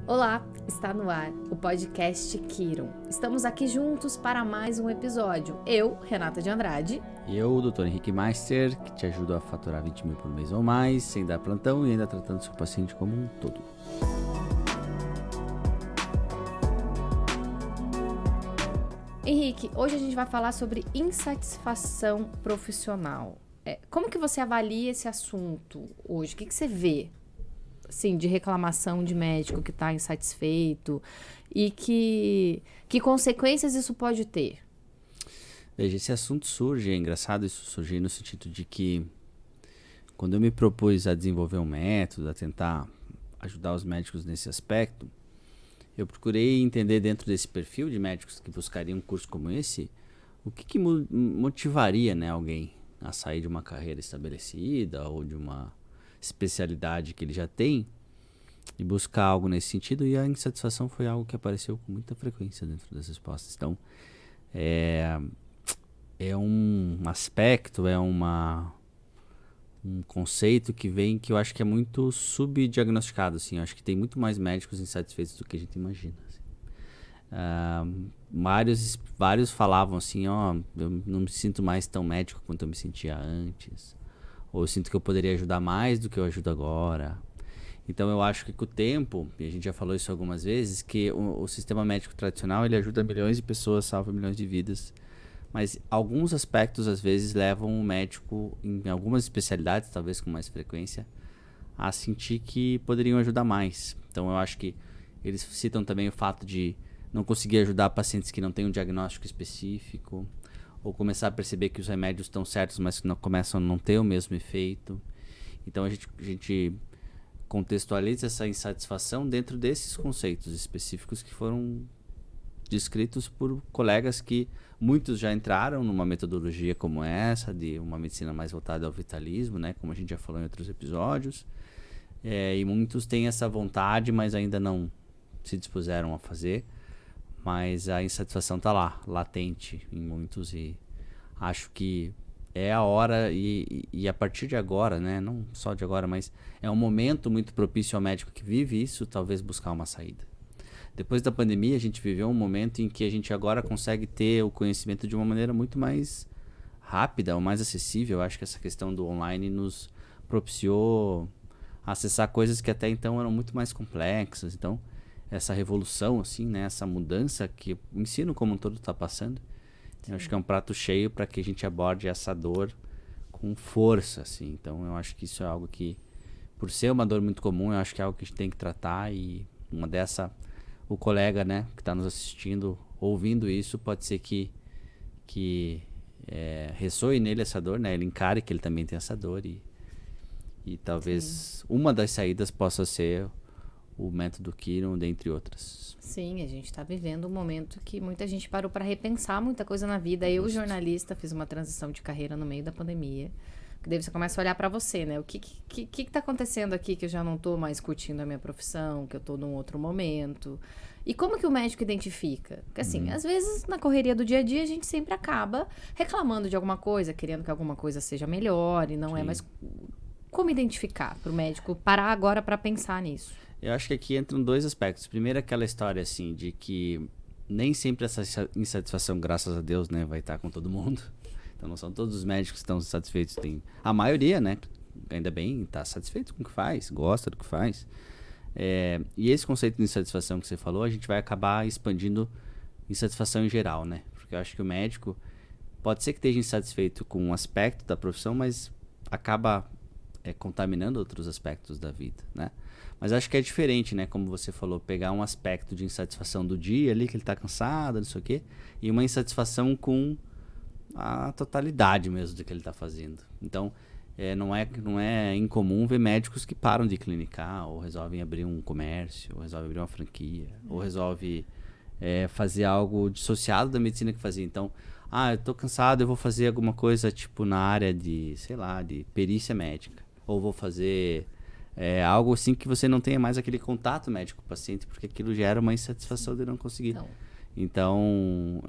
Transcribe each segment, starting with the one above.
Olá, está no ar o podcast Kiron. Estamos aqui juntos para mais um episódio. Eu, Renata de Andrade. E eu, Dr. Henrique Meister, que te ajuda a faturar 20 mil por mês ou mais, sem dar plantão e ainda tratando seu paciente como um todo. Henrique, hoje a gente vai falar sobre insatisfação profissional. Como que você avalia esse assunto hoje? O que você vê? Assim, de reclamação de médico que está insatisfeito e que consequências isso pode ter? Veja, esse assunto surge, é engraçado isso surgir no sentido de que quando eu me propus a desenvolver um método, a tentar ajudar os médicos nesse aspecto, eu procurei entender dentro desse perfil de médicos que buscariam um curso como esse, o que motivaria, né, alguém a sair de uma carreira estabelecida ou de uma especialidade que ele já tem e buscar algo nesse sentido, e a insatisfação foi algo que apareceu com muita frequência dentro das respostas. Então, é um aspecto, um conceito que vem que eu acho que é muito subdiagnosticado, assim. Eu acho que tem muito mais médicos insatisfeitos do que a gente imagina, assim. Vários falavam assim, eu não me sinto mais tão médico quanto eu me sentia antes, ou eu sinto que eu poderia ajudar mais do que eu ajudo agora. Então eu acho que com o tempo, e a gente já falou isso algumas vezes, que o sistema médico tradicional ele ajuda milhões de pessoas, salva milhões de vidas, mas alguns aspectos às vezes levam o médico, em algumas especialidades, talvez com mais frequência, a sentir que poderiam ajudar mais. Então eu acho que eles citam também o fato de não conseguir ajudar pacientes que não têm um diagnóstico específico, ou começar a perceber que os remédios estão certos, mas que não, começam a não ter o mesmo efeito. Então a gente contextualiza essa insatisfação dentro desses conceitos específicos que foram descritos por colegas que muitos já entraram numa metodologia como essa, de uma medicina mais voltada ao vitalismo, né, como a gente já falou em outros episódios, e muitos têm essa vontade, mas ainda não se dispuseram a fazer. Mas a insatisfação está lá, latente em muitos, e acho que é a hora, e a partir de agora, né, não só de agora, mas é um momento muito propício ao médico que vive isso, talvez buscar uma saída. Depois da pandemia, a gente viveu um momento em que a gente agora consegue ter o conhecimento de uma maneira muito mais rápida, ou mais acessível. Eu acho que essa questão do online nos propiciou acessar coisas que até então eram muito mais complexas. Então, essa revolução, assim, né, essa mudança que o ensino como um todo está passando, eu acho que é um prato cheio para que a gente aborde essa dor com força, assim. Então, eu acho que isso é algo que, por ser uma dor muito comum, eu acho que é algo que a gente tem que tratar, e o colega, né, que está nos assistindo, ouvindo isso, pode ser que ressoe nele essa dor, né, ele encare que ele também tem essa dor, e talvez uma das saídas possa ser o método Kiron, dentre outras. Sim, a gente está vivendo um momento que muita gente parou para repensar muita coisa na vida. Eu, jornalista, fiz uma transição de carreira no meio da pandemia. Daí você começa a olhar para você, né? O que tá acontecendo aqui que eu já não tô mais curtindo a minha profissão, que eu tô num outro momento? E como que o médico identifica? Porque assim, às vezes na correria do dia a dia a gente sempre acaba reclamando de alguma coisa, querendo que alguma coisa seja melhor, e não é mais... Como identificar para o médico parar agora para pensar nisso? Eu acho que aqui entram dois aspectos. Primeiro, aquela história assim de que nem sempre essa insatisfação, graças a Deus, né, vai estar com todo mundo. Então não são todos os médicos que estão satisfeitos. Tem a maioria, né, ainda bem, está satisfeito com o que faz, gosta do que faz. E esse conceito de insatisfação que você falou, a gente vai acabar expandindo insatisfação em geral, né? Porque eu acho que o médico pode ser que esteja insatisfeito com um aspecto da profissão, mas acaba contaminando outros aspectos da vida, né? Mas acho que é diferente, né? Como você falou, pegar um aspecto de insatisfação do dia ali, que ele está cansado, não sei o quê, e uma insatisfação com a totalidade mesmo do que ele está fazendo. Então, não é incomum ver médicos que param de clinicar, ou resolvem abrir um comércio, ou resolvem abrir uma franquia, ou resolvem fazer algo dissociado da medicina que fazia. Então, eu tô cansado, eu vou fazer alguma coisa tipo na área de, sei lá, de perícia médica. Ou vou fazer algo assim que você não tenha mais aquele contato médico com o paciente, porque aquilo gera uma insatisfação de não conseguir. Não. Então,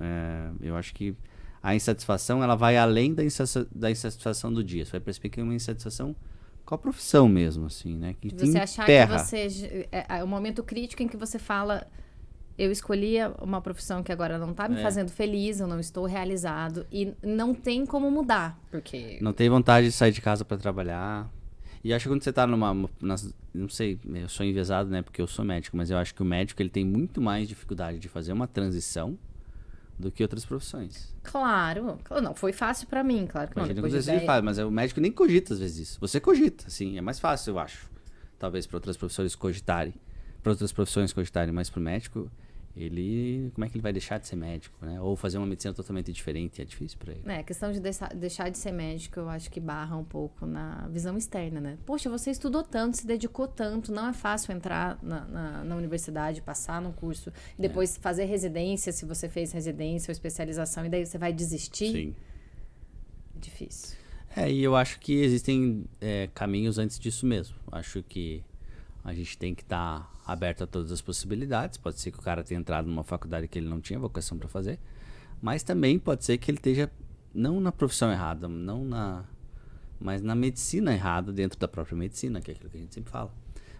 eu acho que a insatisfação ela vai além da insatisfação do dia. Você vai perceber que é uma insatisfação com a profissão mesmo, assim, né? Que De te você achar enterra. que você... É o momento crítico em que você fala... Eu escolhi uma profissão que agora não tá me fazendo feliz, eu não estou realizado. E não tem como mudar, porque... Não tem vontade de sair de casa para trabalhar. E acho que quando você tá não sei, eu sou enviesado, né? Porque eu sou médico, mas eu acho que o médico ele tem muito mais dificuldade de fazer uma transição do que outras profissões. Claro. Não, foi fácil pra mim, claro que não. Imagina Depois quando de você faz, mas o médico nem cogita às vezes isso. Você cogita, assim, é mais fácil, eu acho. Talvez para outras profissões cogitarem. Para outras profissões cogitarem, mas pro médico, ele... Como é que ele vai deixar de ser médico, né? Ou fazer uma medicina totalmente diferente, é difícil para ele. A questão de deixar de ser médico, eu acho que barra um pouco na visão externa, né? Poxa, você estudou tanto, se dedicou tanto, não é fácil entrar na universidade, passar num curso, e depois fazer residência, se você fez residência ou especialização, e daí você vai desistir. Sim. É difícil. E eu acho que existem caminhos antes disso mesmo. Acho que a gente tem que estar aberto a todas as possibilidades. Pode ser que o cara tenha entrado numa faculdade que ele não tinha vocação para fazer, mas também pode ser que ele esteja não na profissão errada, mas na medicina errada dentro da própria medicina, que é aquilo que a gente sempre fala.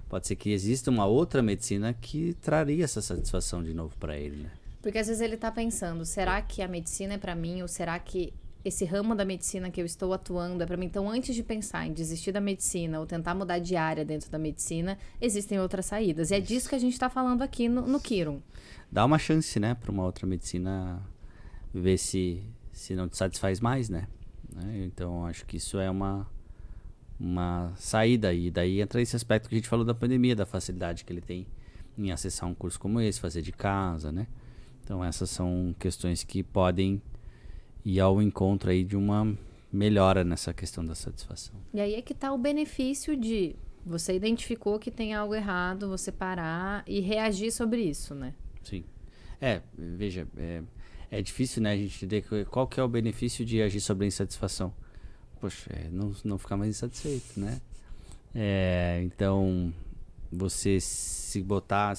Pode ser que exista uma outra medicina que traria essa satisfação de novo para ele, né? Porque às vezes ele tá pensando, será que a medicina é para mim ou será que esse ramo da medicina que eu estou atuando é para mim? Então, antes de pensar em desistir da medicina ou tentar mudar de área dentro da medicina, existem outras saídas. E é disso que a gente está falando aqui no Kiron. Dá uma chance, né, para uma outra medicina ver se não te satisfaz mais, né? Então, acho que isso é uma saída. E daí entra esse aspecto que a gente falou da pandemia, da facilidade que ele tem em acessar um curso como esse, fazer de casa, né? Então, essas são questões que podem ir ao encontro aí de uma melhora nessa questão da satisfação. E aí é que está o benefício de você identificou que tem algo errado, você parar e reagir sobre isso, né? Sim. Veja, é difícil, né, a gente entender qual que é o benefício de agir sobre a insatisfação. Poxa, não ficar mais insatisfeito, né? Então, você se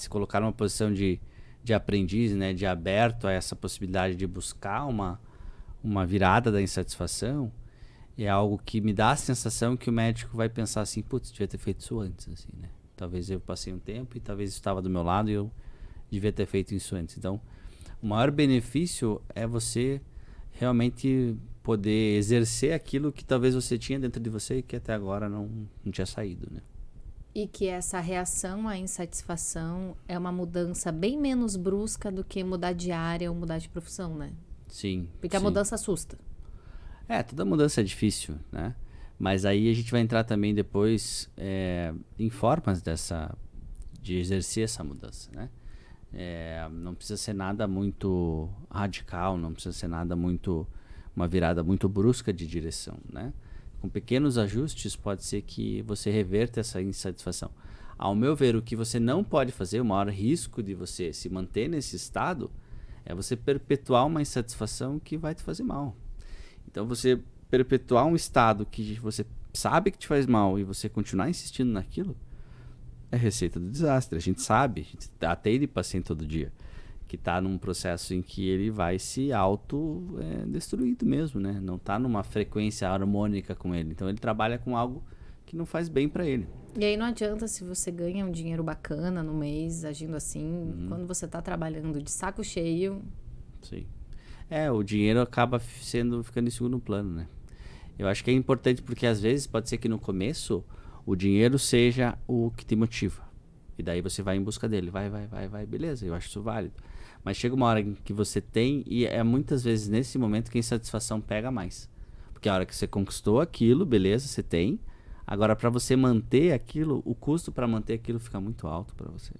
colocar numa posição de aprendiz, né, de aberto a essa possibilidade de buscar uma virada da insatisfação, é algo que me dá a sensação que o médico vai pensar assim, putz, devia ter feito isso antes, assim, né? Talvez eu passei um tempo e talvez isso estava do meu lado e eu devia ter feito isso antes. Então, o maior benefício é você realmente poder exercer aquilo que talvez você tinha dentro de você e que até agora não tinha saído, né? E que essa reação à insatisfação é uma mudança bem menos brusca do que mudar de área ou mudar de profissão, né? Sim. Porque a mudança assusta. Toda mudança é difícil, né? Mas aí a gente vai entrar também depois em formas de exercer essa mudança, né? Não precisa ser nada muito radical, não precisa ser nada uma virada muito brusca de direção, né? Com pequenos ajustes pode ser que você reverta essa insatisfação. Ao meu ver, o que você não pode fazer, o maior risco de você se manter nesse estado é você perpetuar uma insatisfação que vai te fazer mal. Então, você perpetuar um estado que você sabe que te faz mal e você continuar insistindo naquilo é receita do desastre. A gente sabe, a gente atende paciente todo dia, que está num processo em que ele vai se autodestruindo mesmo, né? Não está numa frequência harmônica com ele. Então, ele trabalha com algo que não faz bem para ele. E aí não adianta se você ganha um dinheiro bacana no mês, agindo assim, quando você está trabalhando de saco cheio. Sim. O dinheiro acaba ficando em segundo plano, né? Eu acho que é importante porque às vezes pode ser que no começo o dinheiro seja o que te motiva. E daí você vai em busca dele. Vai, beleza, eu acho isso válido. Mas chega uma hora em que você tem, e é muitas vezes nesse momento que a insatisfação pega mais. Porque a hora que você conquistou aquilo, beleza, você tem. Agora, para você manter aquilo, o custo para manter aquilo fica muito alto para você.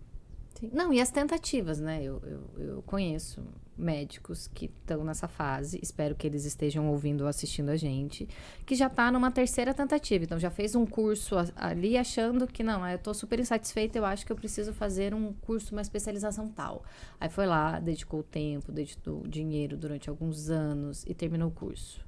Sim. Não, e as tentativas, né? Eu conheço médicos que estão nessa fase, espero que eles estejam ouvindo ou assistindo a gente, que já está numa terceira tentativa. Então, já fez um curso ali achando que, não, eu estou super insatisfeita, eu acho que eu preciso fazer um curso, uma especialização tal. Aí foi lá, dedicou tempo, dedicou dinheiro durante alguns anos e terminou o curso.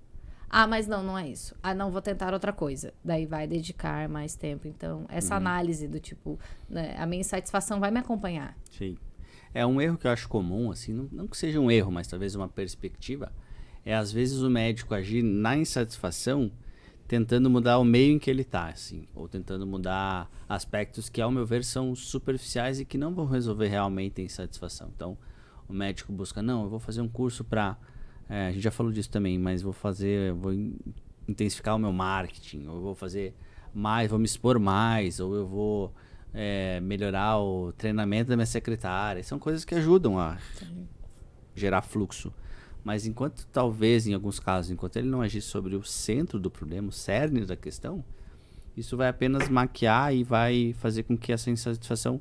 Ah, mas não é isso. Ah, não, vou tentar outra coisa. Daí vai dedicar mais tempo. Então, essa análise do tipo, né, a minha insatisfação vai me acompanhar. Sim. É um erro que eu acho comum, assim, não que seja um erro, mas talvez uma perspectiva, às vezes o médico agir na insatisfação, tentando mudar o meio em que ele tá, assim, ou tentando mudar aspectos que, ao meu ver, são superficiais e que não vão resolver realmente a insatisfação. Então, o médico busca, não, eu vou fazer um curso para, a gente já falou disso também, mas vou intensificar o meu marketing, ou eu vou fazer mais, vou me expor mais, ou eu vou melhorar o treinamento da minha secretária. São coisas que ajudam a gerar fluxo. Mas enquanto, talvez, em alguns casos, enquanto ele não agir sobre o centro do problema, o cerne da questão, isso vai apenas maquiar e vai fazer com que essa insatisfação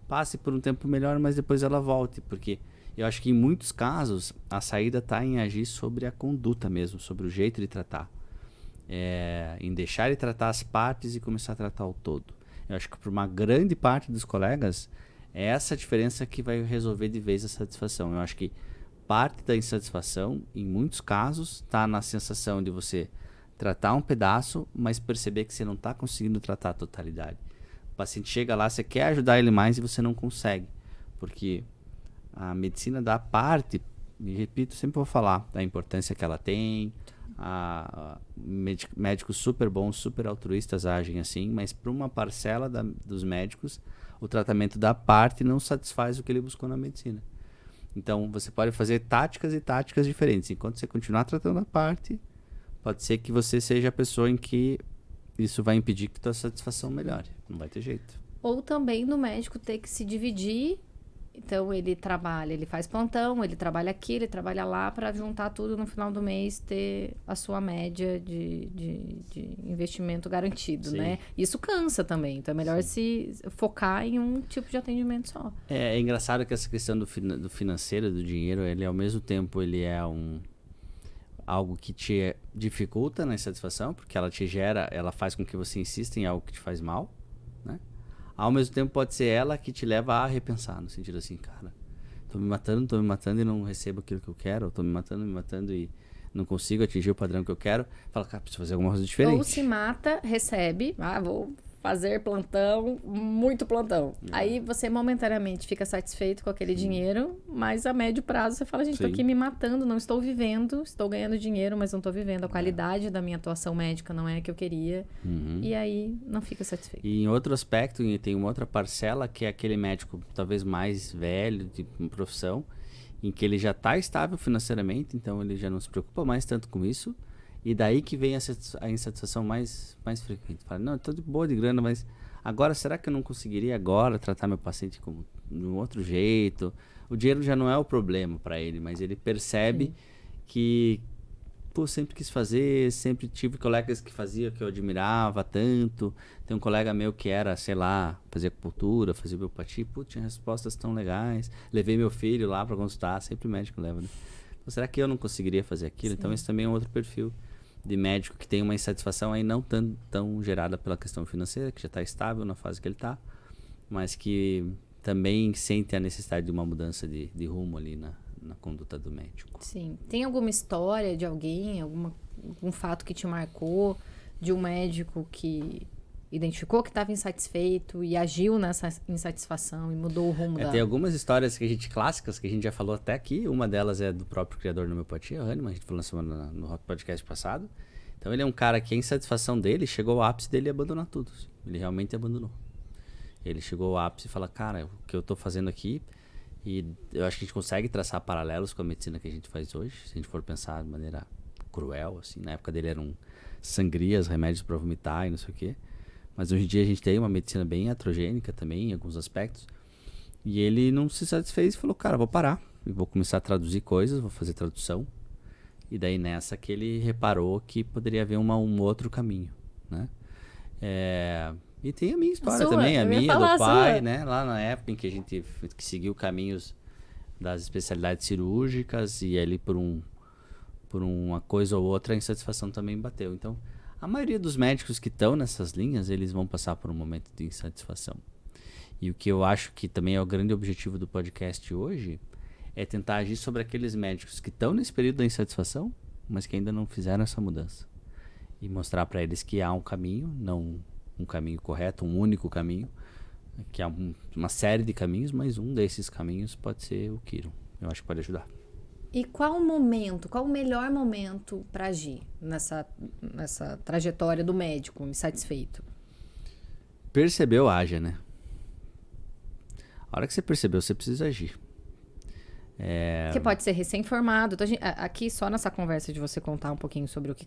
passe por um tempo melhor, mas depois ela volte. Porque eu acho que, em muitos casos, a saída está em agir sobre a conduta mesmo, sobre o jeito de tratar. Em deixar ele tratar as partes e começar a tratar o todo. Eu acho que, para uma grande parte dos colegas, é essa diferença que vai resolver de vez a satisfação. Eu acho que parte da insatisfação, em muitos casos, está na sensação de você tratar um pedaço, mas perceber que você não está conseguindo tratar a totalidade. O paciente chega lá, você quer ajudar ele mais e você não consegue. Porque a medicina dá parte, me repito, sempre vou falar da importância que ela tem. Médicos super bons, super altruístas agem assim, mas para uma parcela dos médicos, o tratamento da parte não satisfaz o que ele buscou na medicina. Então, você pode fazer táticas e táticas diferentes. Enquanto você continuar tratando a parte, pode ser que você seja a pessoa em que isso vai impedir que a tua satisfação melhore. Não vai ter jeito. Ou também no médico ter que se dividir. Então, ele faz plantão, ele trabalha aqui, ele trabalha lá, para juntar tudo no final do mês, ter a sua média de investimento garantido, né? Isso cansa também. Então, é melhor se focar em um tipo de atendimento só. É engraçado que essa questão do financeiro, do dinheiro, ele, ao mesmo tempo, ele é algo que te dificulta na insatisfação, porque ela faz com que você insista em algo que te faz mal, né? Ao mesmo tempo, pode ser ela que te leva a repensar, no sentido assim, cara, tô me matando e não recebo aquilo que eu quero, ou tô me matando e não consigo atingir o padrão que eu quero. Fala, cara, preciso fazer alguma coisa diferente. Ou se mata, recebe, vou fazer plantão, muito plantão. Aí você momentaneamente fica satisfeito com aquele dinheiro, mas a médio prazo você fala, gente, tô aqui me matando, não estou vivendo, estou ganhando dinheiro, mas não estou vivendo. A qualidade da minha atuação médica não é a que eu queria. E aí não fica satisfeito. E em outro aspecto, tem uma outra parcela, que é aquele médico talvez mais velho, de profissão, em que ele já está estável financeiramente, então ele já não se preocupa mais tanto com isso. E daí que vem a insatisfação mais frequente. Fala, não, eu tô de boa de grana, mas agora, será que eu não conseguiria agora tratar meu paciente de um outro jeito? O dinheiro já não é o problema para ele, mas ele percebe que, sempre quis fazer, sempre tive colegas que faziam, que eu admirava tanto. Tem um colega meu que era, sei lá, fazia acupuntura, fazia homeopatia, tinha respostas tão legais. Levei meu filho lá para consultar, sempre o médico leva, né? Então, será que eu não conseguiria fazer aquilo? Então, esse também é um outro perfil de médico que tem uma insatisfação aí não tão gerada pela questão financeira, que já está estável na fase que ele está, mas que também sente a necessidade de uma mudança de rumo ali na conduta do médico. Sim. Tem alguma história de alguém, algum fato que te marcou, de um médico que identificou que estava insatisfeito e agiu nessa insatisfação e mudou o rumo da... Tem algumas histórias clássicas que a gente já falou até aqui. Uma delas é do próprio criador da homeopatia, Hahnemann. A gente falou no podcast passado. Então, ele é um cara que a insatisfação dele chegou ao ápice dele e abandonar tudo. Ele realmente abandonou. Ele chegou ao ápice e fala, cara, o que eu estou fazendo aqui... E eu acho que a gente consegue traçar paralelos com a medicina que a gente faz hoje. Se a gente for pensar de maneira cruel, assim. Na época dele eram sangrias, remédios para vomitar e não sei o quê. Mas hoje em dia a gente tem uma medicina bem heterogênica também, em alguns aspectos. E ele não se satisfez e falou, cara, vou parar. E vou começar a traduzir coisas, vou fazer tradução. E daí nessa que ele reparou que poderia haver um outro caminho, né? E tem a minha história também, a minha, do pai, né? Lá na época em que a gente seguiu caminhos das especialidades cirúrgicas e ali por uma coisa ou outra a insatisfação também bateu. Então, a maioria dos médicos que estão nessas linhas, eles vão passar por um momento de insatisfação. E o que eu acho que também é o grande objetivo do podcast hoje é tentar agir sobre aqueles médicos que estão nesse período da insatisfação, mas que ainda não fizeram essa mudança. E mostrar para eles que há um caminho, não um caminho correto, um único caminho, que há uma série de caminhos, mas um desses caminhos pode ser o Kiron. Eu acho que pode ajudar. E qual o melhor momento para agir nessa trajetória do médico insatisfeito? Percebeu, haja, né? A hora que você percebeu, você precisa agir. Que pode ser recém-formado. Então, aqui, só nessa conversa de você contar um pouquinho sobre o que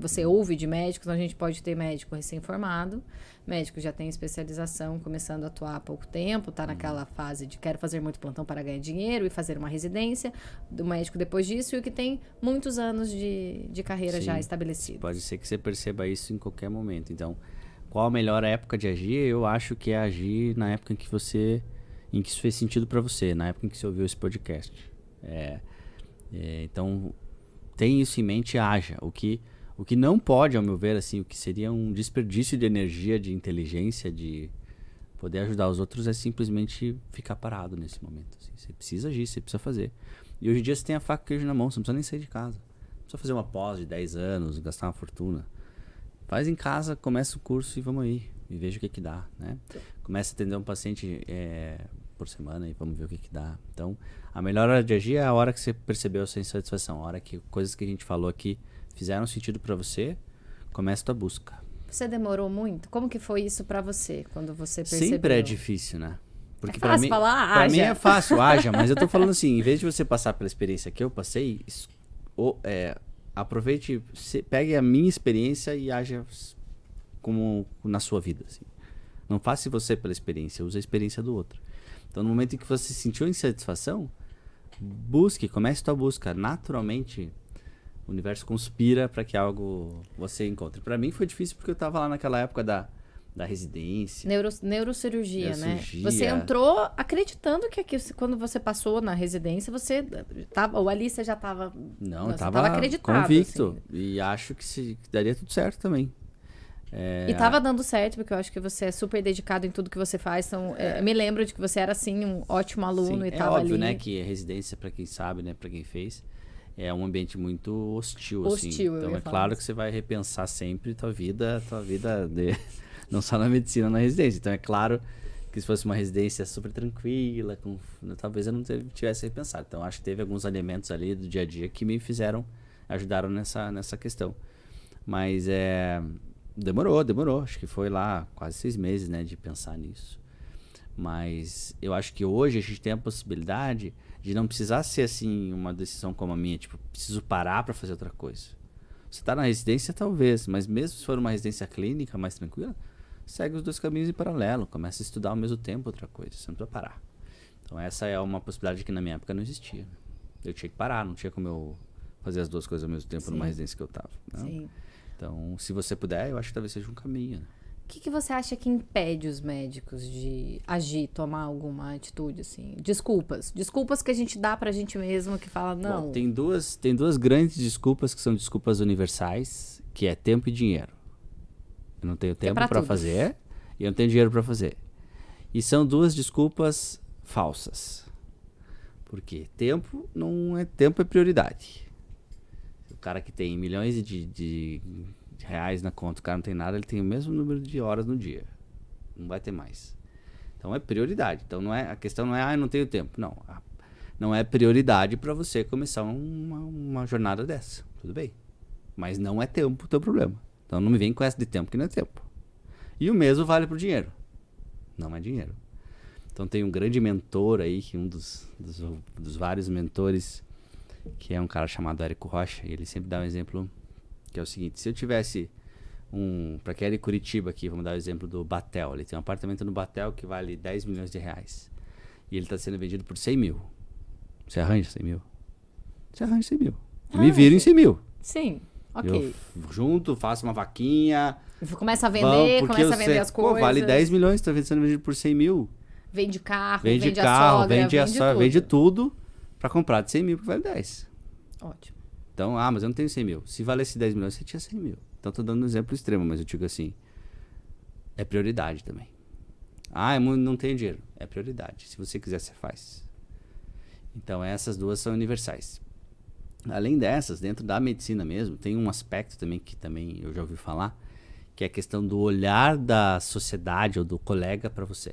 você ouve de médicos, a gente pode ter médico recém-formado, médico que já tem especialização, começando a atuar há pouco tempo, tá naquela fase de quero fazer muito plantão para ganhar dinheiro e fazer uma residência, do médico depois disso, e o que tem muitos anos de carreira já estabelecidos. Pode ser que você perceba isso em qualquer momento. Então, qual a melhor época de agir? Eu acho que é agir na época em que isso fez sentido para você, na época em que você ouviu esse podcast. Então, tem isso em mente e haja. O que não pode, ao meu ver, assim, o que seria um desperdício de energia, de inteligência, de poder ajudar os outros, é simplesmente ficar parado nesse momento. Assim. Você precisa agir, você precisa fazer. E hoje em dia você tem a faca e o queijo na mão, você não precisa nem sair de casa. Não precisa fazer uma pós de 10 anos, gastar uma fortuna. Faz em casa, começa o curso e vamos aí. E veja o que dá, né? Começa a atender um paciente por semana e vamos ver o que dá. Então, a melhor hora de agir é a hora que você percebeu essa insatisfação. A hora que coisas que a gente falou aqui fizeram sentido pra você, começa a tua busca. Você demorou muito? Como que foi isso pra você, quando você percebeu? Sempre é difícil, né? Porque é fácil falar, pra mim é fácil, haja. Mas eu tô falando assim, em vez de você passar pela experiência que eu passei, aproveite, pegue a minha experiência e haja como na sua vida, assim. Não faça você pela experiência, use a experiência do outro. Então, no momento em que você sentiu insatisfação, comece tua busca. Naturalmente, o universo conspira para que algo você encontre. Para mim foi difícil porque eu estava lá naquela época da residência. Neurocirurgia, né? Você entrou acreditando que quando você passou na residência, você tava, ou ali você já estava... Não, eu estava acreditado, convicto. Assim. E acho que daria tudo certo também. E tava dando certo, porque eu acho que você é super dedicado em tudo que você faz. Então, eu me lembro de que você era, assim, um ótimo aluno. Sim, e tava óbvio, ali. Né, que a residência, para quem sabe, né, para quem fez, é um ambiente muito hostil, assim. Então, é claro que você vai repensar sempre tua vida não só na medicina, na residência. Então, é claro que se fosse uma residência super tranquila, talvez eu não tivesse repensado. Então, acho que teve alguns elementos ali do dia a dia que me ajudaram nessa questão. Mas demorou. Acho que foi lá quase 6 meses, né, de pensar nisso. Mas eu acho que hoje a gente tem a possibilidade de não precisar ser, assim, uma decisão como a minha. Tipo, preciso parar para fazer outra coisa. Você tá na residência, talvez. Mas mesmo se for uma residência clínica mais tranquila, segue os 2 caminhos em paralelo. Começa a estudar ao mesmo tempo outra coisa. Você não precisa parar. Então essa é uma possibilidade que na minha época não existia. Eu tinha que parar. Não tinha como eu fazer as 2 coisas ao mesmo tempo. Sim. Numa residência que eu tava. Não? Sim. Então, se você puder, eu acho que talvez seja um caminho. Né? O que você acha que impede os médicos de agir, tomar alguma atitude, assim? Desculpas que a gente dá pra gente mesmo, que fala, não... Bom, tem duas grandes desculpas que são desculpas universais, que é tempo e dinheiro. Eu não tenho tempo pra fazer e eu não tenho dinheiro pra fazer. E são 2 desculpas falsas. Porque tempo é prioridade. O cara que tem milhões de reais na conta, o cara não tem nada, ele tem o mesmo número de horas no dia. Não vai ter mais. Então é prioridade. Então a questão não é, eu não tenho tempo. Não. Não é prioridade para você começar uma jornada dessa. Tudo bem. Mas não é tempo o teu problema. Então não me vem com essa de tempo que não é tempo. E o mesmo vale pro dinheiro. Não é dinheiro. Então tem um grande mentor aí, que um dos vários mentores, que é um cara chamado Érico Rocha, e ele sempre dá um exemplo que é o seguinte: se eu tivesse para quem é de Curitiba aqui, vamos dar o exemplo do Batel. Ele tem um apartamento no Batel que vale 10 milhões de reais. E ele está sendo vendido por 100 mil. Você arranja 100 mil? Você arranja 100 mil. Me viro em 100 mil. Sim, ok. Eu junto, faço uma vaquinha. Começa a vender, as coisas. Vale 10 milhões, está sendo vendido por 100 mil. Vende carro, vende a sogra, vende tudo para comprar de 100 mil, que vale 10. Ótimo. Então, mas eu não tenho 100 mil. Se valesse 10 milhões, você tinha 100 mil. Então, tô dando um exemplo extremo, mas eu digo assim, é prioridade também. Não tenho dinheiro. É prioridade. Se você quiser, você faz. Então, essas 2 são universais. Além dessas, dentro da medicina mesmo, tem um aspecto também que também eu já ouvi falar, que é a questão do olhar da sociedade ou do colega para você.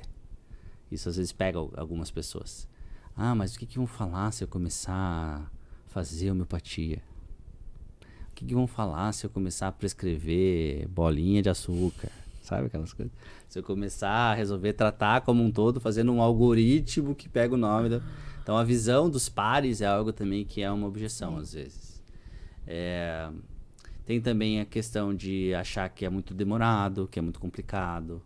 Isso às vezes pega algumas pessoas. Mas o que vão falar se eu começar fazer homeopatia? O que vão falar se eu começar a prescrever bolinha de açúcar? Sabe aquelas coisas? Se eu começar a resolver tratar como um todo, fazendo um algoritmo que pega o nome da... Então, a visão dos pares é algo também que é uma objeção, às vezes. Tem também a questão de achar que é muito demorado, que é muito complicado,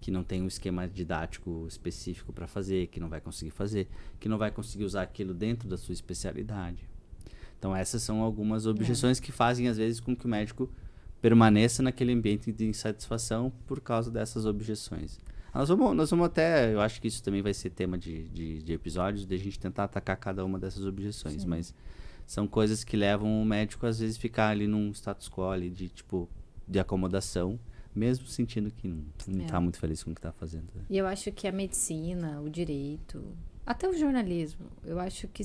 que não tem um esquema didático específico para fazer, que não vai conseguir fazer, que não vai conseguir usar aquilo dentro da sua especialidade. Então, essas são algumas objeções que fazem, às vezes, com que o médico permaneça naquele ambiente de insatisfação por causa dessas objeções. Nós vamos até, eu acho que isso também vai ser tema de episódios, de a gente tentar atacar cada uma dessas objeções, sim, mas são coisas que levam o médico, às vezes, a ficar ali num status quo ali de acomodação, mesmo sentindo que não está muito feliz com o que está fazendo. Né? E eu acho que a medicina, o direito, até o jornalismo, eu acho que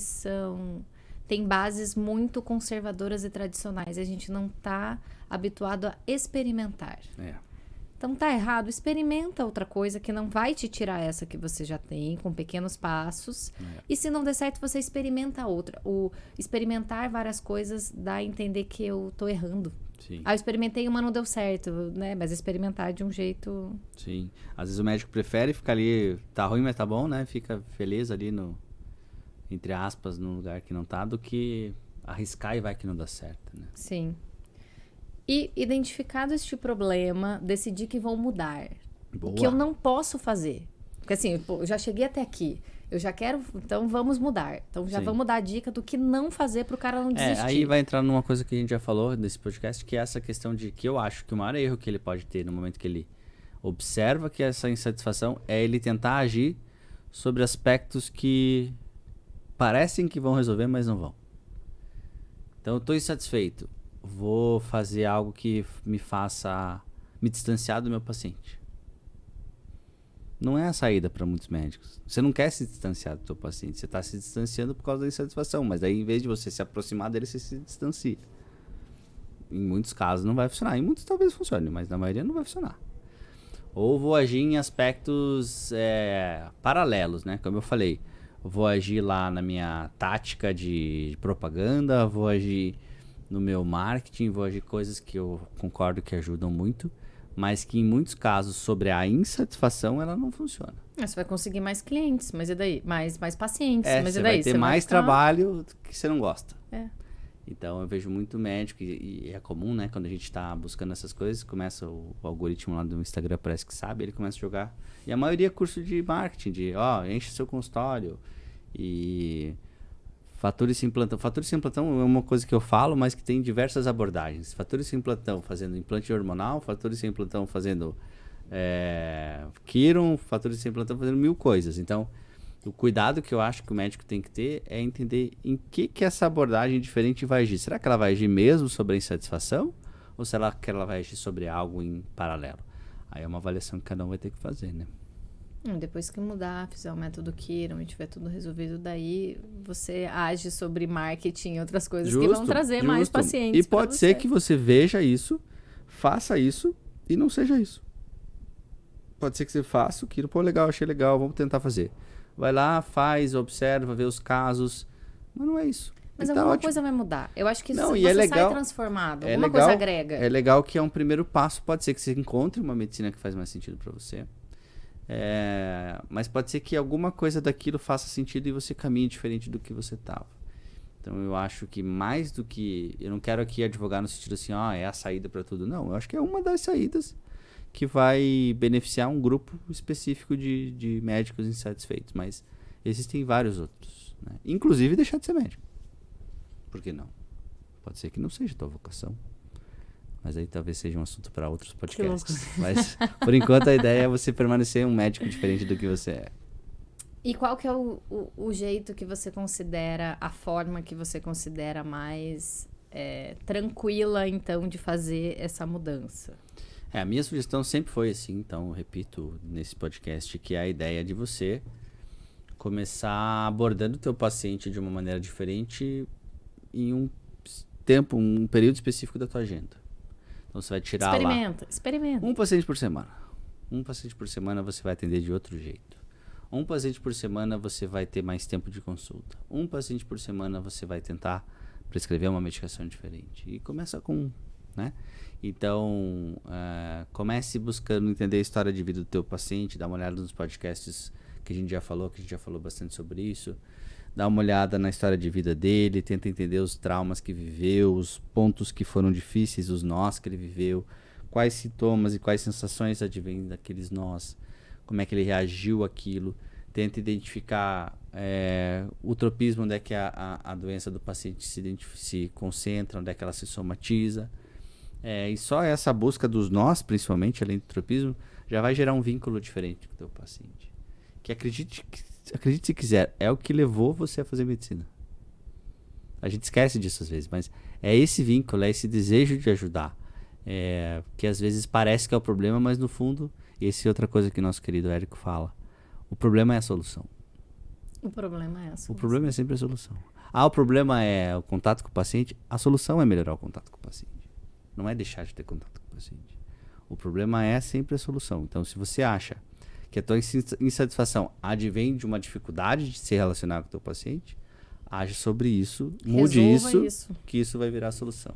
tem bases muito conservadoras e tradicionais. A gente não está habituado a experimentar. Então tá errado, experimenta outra coisa que não vai te tirar essa que você já tem, com pequenos passos. E se não der certo, você experimenta outra. O experimentar várias coisas dá a entender que eu tô errando. Sim. Eu experimentei uma, não deu certo, né? Mas experimentar de um jeito... Sim. Às vezes o médico prefere ficar ali, tá ruim, mas tá bom, né? Fica feliz ali entre aspas, num lugar que não tá, do que arriscar e vai que não dá certo, né? Sim. E, identificado este problema, decidir que vão mudar. Boa. O que eu não posso fazer. Porque assim, eu já cheguei até aqui. Eu já quero... Então, vamos mudar. Então, já vamos dar a dica do que não fazer pro cara não desistir. Aí vai entrar numa coisa que a gente já falou nesse podcast, que é essa questão de que eu acho que o maior erro que ele pode ter no momento que ele observa que essa insatisfação é ele tentar agir sobre aspectos que parecem que vão resolver, mas não vão. Então, eu estou insatisfeito. Vou fazer algo que me faça me distanciar do meu paciente. Não é a saída para muitos médicos. Você não quer se distanciar do seu paciente. Você está se distanciando por causa da insatisfação. Mas aí, em vez de você se aproximar dele, você se distancia. Em muitos casos não vai funcionar. Em muitos talvez funcione, mas na maioria não vai funcionar. Ou vou agir em aspectos paralelos, né? Como eu falei. Vou agir lá na minha tática de propaganda, vou agir no meu marketing, vou agir coisas que eu concordo que ajudam muito, mas que em muitos casos, sobre a insatisfação, ela não funciona. Você vai conseguir mais clientes, mas e daí? Mais pacientes, mas você e daí? vai ter mais trabalho que você não gosta. Então, eu vejo muito médico, e é comum, né? Quando a gente está buscando essas coisas, começa o algoritmo lá do Instagram, parece que sabe, ele começa a jogar. E a maioria é curso de marketing, enche seu consultório e... Fature sem plantão. Fature sem plantão é uma coisa que eu falo, mas que tem diversas abordagens. Fature sem plantão fazendo implante hormonal, fature sem plantão fazendo Quiron, fature sem plantão fazendo 1000 coisas. Então, o cuidado que eu acho que o médico tem que ter é entender em que essa abordagem diferente vai agir. Será que ela vai agir mesmo sobre a insatisfação? Ou será que ela vai agir sobre algo em paralelo? Aí é uma avaliação que cada um vai ter que fazer, né? Depois que mudar, fizer o método Quiron e tiver tudo resolvido, daí você age sobre marketing e outras coisas que vão trazer mais pacientes. E pode ser que você veja isso, faça isso e não seja isso. Pode ser que você faça o Quiron, pô, legal, achei legal, vamos tentar fazer. Vai lá, faz, observa, vê os casos, mas não é isso. Mas alguma coisa vai mudar. Eu acho que não, você legal, sai transformado, alguma coisa agrega. É legal que é um primeiro passo, pode ser que você encontre uma medicina que faz mais sentido para você. Mas pode ser que alguma coisa daquilo faça sentido e você caminhe diferente do que você estava. Então eu acho que mais do que... Eu não quero aqui advogar no sentido assim, é a saída para tudo. Não, eu acho que é uma das saídas que vai beneficiar um grupo específico de médicos insatisfeitos. Mas existem vários outros, né? Inclusive deixar de ser médico. Por que não? Pode ser que não seja a tua vocação. Mas aí talvez seja um assunto para outros podcasts. Mas, por enquanto, a ideia é você permanecer um médico diferente do que você é. E qual que é o jeito que você considera, a forma que você considera mais tranquila, então, de fazer essa mudança? A minha sugestão sempre foi assim, então, eu repito nesse podcast, que é a ideia de você começar abordando o teu paciente de uma maneira diferente em um período específico da tua agenda. Então você vai tirar Experimenta. Um paciente por semana. Um paciente por semana você vai atender de outro jeito. Um paciente por semana você vai ter mais tempo de consulta. Um paciente por semana você vai tentar prescrever uma medicação diferente. E começa com, né? Então, comece buscando entender a história de vida do teu paciente, dá uma olhada nos podcasts que a gente já falou bastante sobre isso. Dá uma olhada na história de vida dele, tenta entender os traumas que viveu, os pontos que foram difíceis, os nós que ele viveu, quais sintomas e quais sensações advêm daqueles nós, como é que ele reagiu àquilo. Tenta identificar o tropismo, onde é que a doença do paciente se concentra, onde é que ela se somatiza. E só essa busca dos nós, principalmente, além do tropismo, já vai gerar um vínculo diferente com o teu paciente. Que acredite se quiser, é o que levou você a fazer medicina. A gente esquece disso às vezes, mas é esse vínculo, é esse desejo de ajudar. Que às vezes parece que é o problema, mas no fundo, essa é outra coisa que nosso querido Érico fala. O problema é a solução. O problema é a solução. O problema é sempre a solução. O problema é o contato com o paciente. A solução é melhorar o contato com o paciente. Não é deixar de ter contato com o paciente. O problema é sempre a solução. Então, se você acha que a tua insatisfação advém de uma dificuldade de se relacionar com o teu paciente, age sobre isso, mude isso, que isso vai virar a solução.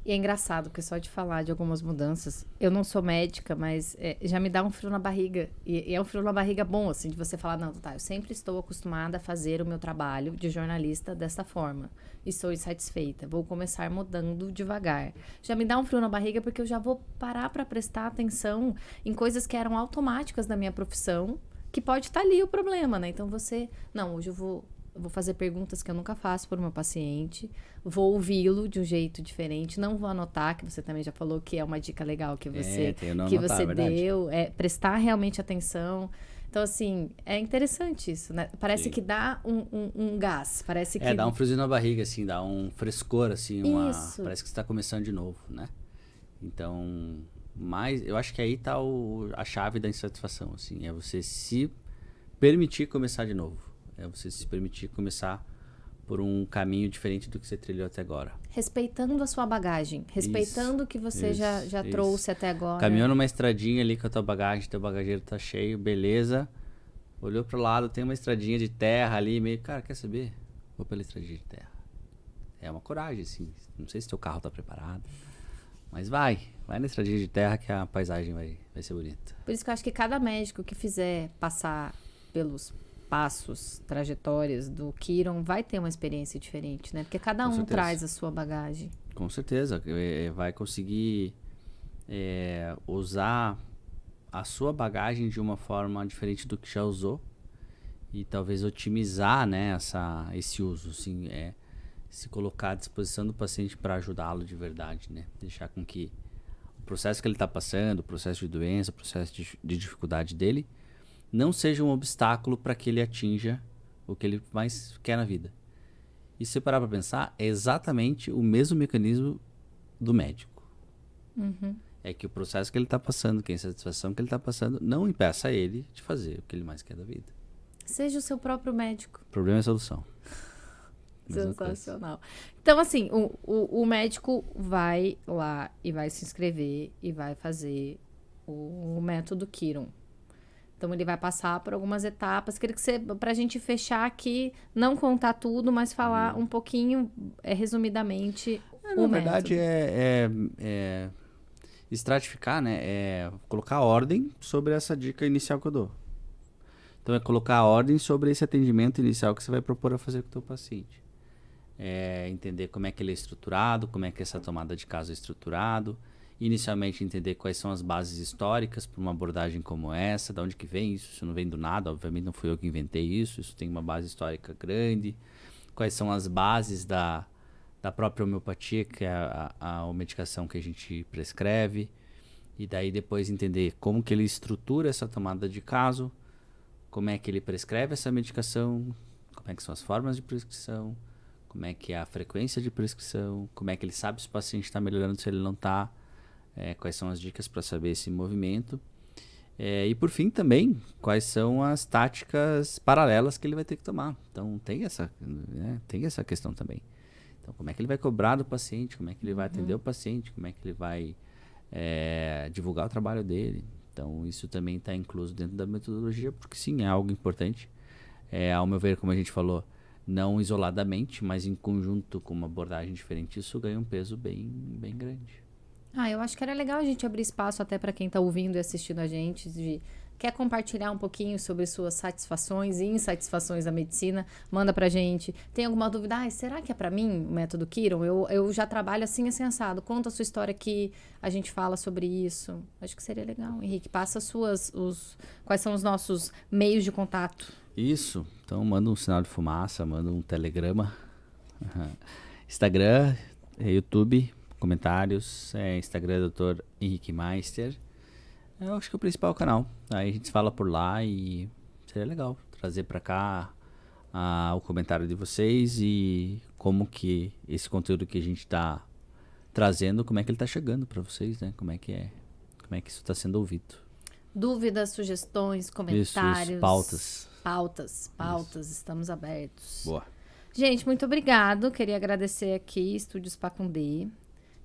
E é engraçado, porque só de falar de algumas mudanças, eu não sou médica, mas já me dá um frio na barriga. E é um frio na barriga bom, assim, de você falar, não, tá, eu sempre estou acostumada a fazer o meu trabalho de jornalista dessa forma. E sou insatisfeita. Vou começar mudando devagar. Já me dá um frio na barriga, porque eu já vou parar para prestar atenção em coisas que eram automáticas da minha profissão, que pode estar ali o problema, né? Então hoje eu vou fazer perguntas que eu nunca faço para o meu paciente, vou ouvi-lo de um jeito diferente, não vou anotar, que você também já falou que é uma dica legal que você, deu, prestar realmente atenção. Então, assim, é interessante isso, né? Parece que dá um gás, parece que... dá um friozinho na barriga, assim, dá um frescor, assim, parece que você está começando de novo, né? Então, eu acho que aí está a chave da insatisfação, assim, é você se permitir começar de novo. É você se permitir começar por um caminho diferente do que você trilhou até agora. Respeitando a sua bagagem. Respeitando o que você já trouxe até agora. Caminhou numa estradinha ali com a tua bagagem, teu bagageiro tá cheio, beleza. Olhou pro lado, tem uma estradinha de terra ali, meio... Cara, quer saber? Vou pela estradinha de terra. É uma coragem, assim. Não sei se teu carro tá preparado. Mas vai na estradinha de terra que a paisagem vai ser bonita. Por isso que eu acho que cada médico que fizer passar pelos passos, trajetórias do Kiron vai ter uma experiência diferente, né? Porque cada um traz a sua bagagem. Com certeza. Vai conseguir usar a sua bagagem de uma forma diferente do que já usou e talvez otimizar, né, esse uso, assim, se colocar à disposição do paciente para ajudá-lo de verdade, né? Deixar com que o processo que ele está passando, o processo de doença, o processo de dificuldade dele não seja um obstáculo para que ele atinja o que ele mais quer na vida. E se você parar para pensar, é exatamente o mesmo mecanismo do médico. Uhum. É que o processo que ele está passando, que a insatisfação que ele está passando, não impeça ele de fazer o que ele mais quer da vida. Seja o seu próprio médico. O problema é a solução. Sensacional. Então, assim, o médico vai lá e vai se inscrever e vai fazer o método Kiron. Então, ele vai passar por algumas etapas. Queria que você, pra gente fechar aqui, não contar tudo, mas falar um pouquinho, resumidamente, o método. Na verdade, estratificar, né? É colocar ordem sobre essa dica inicial que eu dou. Então, é colocar ordem sobre esse atendimento inicial que você vai propor a fazer com o teu paciente. Entender como é que ele é estruturado, como é que essa tomada de caso é estruturado. Inicialmente entender quais são as bases históricas para uma abordagem como essa, de onde que vem isso, isso não vem do nada, obviamente não fui eu que inventei isso tem uma base histórica grande. Quais são as bases da própria homeopatia, que é a medicação que a gente prescreve. E daí depois entender como que ele estrutura essa tomada de caso, como é que ele prescreve essa medicação, como é que são as formas de prescrição, como é que é a frequência de prescrição, como é que ele sabe se o paciente está melhorando, se ele não está, quais são as dicas para saber esse movimento. E por fim também, quais são as táticas paralelas que ele vai ter que tomar. Então tem essa questão também. Então como é que ele vai cobrar do paciente, como é que ele vai atender o paciente, como é que ele vai divulgar o trabalho dele. Então isso também está incluso dentro da metodologia, porque sim, é algo importante. Ao meu ver, como a gente falou, não isoladamente, mas em conjunto com uma abordagem diferente, isso ganha um peso bem, bem grande. Eu acho que era legal a gente abrir espaço até para quem está ouvindo e assistindo a gente, quer compartilhar um pouquinho sobre suas satisfações e insatisfações da medicina, manda pra gente. Tem alguma dúvida? Será que é para mim o método Kiron? Eu já trabalho assim assado. Conta a sua história aqui, a gente fala sobre isso. Acho que seria legal. Henrique, passa quais são os nossos meios de contato. Isso, então manda um sinal de fumaça, manda um telegrama. Instagram, YouTube, comentários, Instagram Dr. Henrique Meister. Eu acho que é o principal canal. Aí a gente fala por lá e seria legal trazer para cá o comentário de vocês e como que esse conteúdo que a gente está trazendo, como é que ele está chegando para vocês, né? Como é que isso está sendo ouvido. Dúvidas, sugestões, comentários. Isso, pautas. Pautas, estamos abertos. Boa. Gente, muito obrigado. Queria agradecer aqui, Estúdios Pacundê,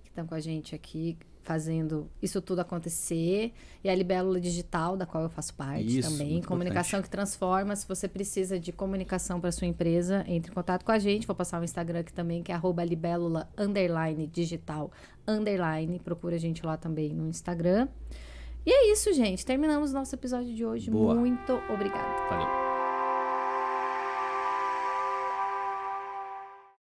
que estão com a gente aqui, fazendo isso tudo acontecer. E a Libélula Digital, da qual eu faço parte também. Comunicação que transforma. Se você precisa de comunicação para sua empresa, entre em contato com a gente. Vou passar o Instagram aqui também, que é @libélula_digital_. Procura a gente lá também no Instagram. E é isso, gente. Terminamos nosso episódio de hoje. Boa. Muito obrigada. Valeu.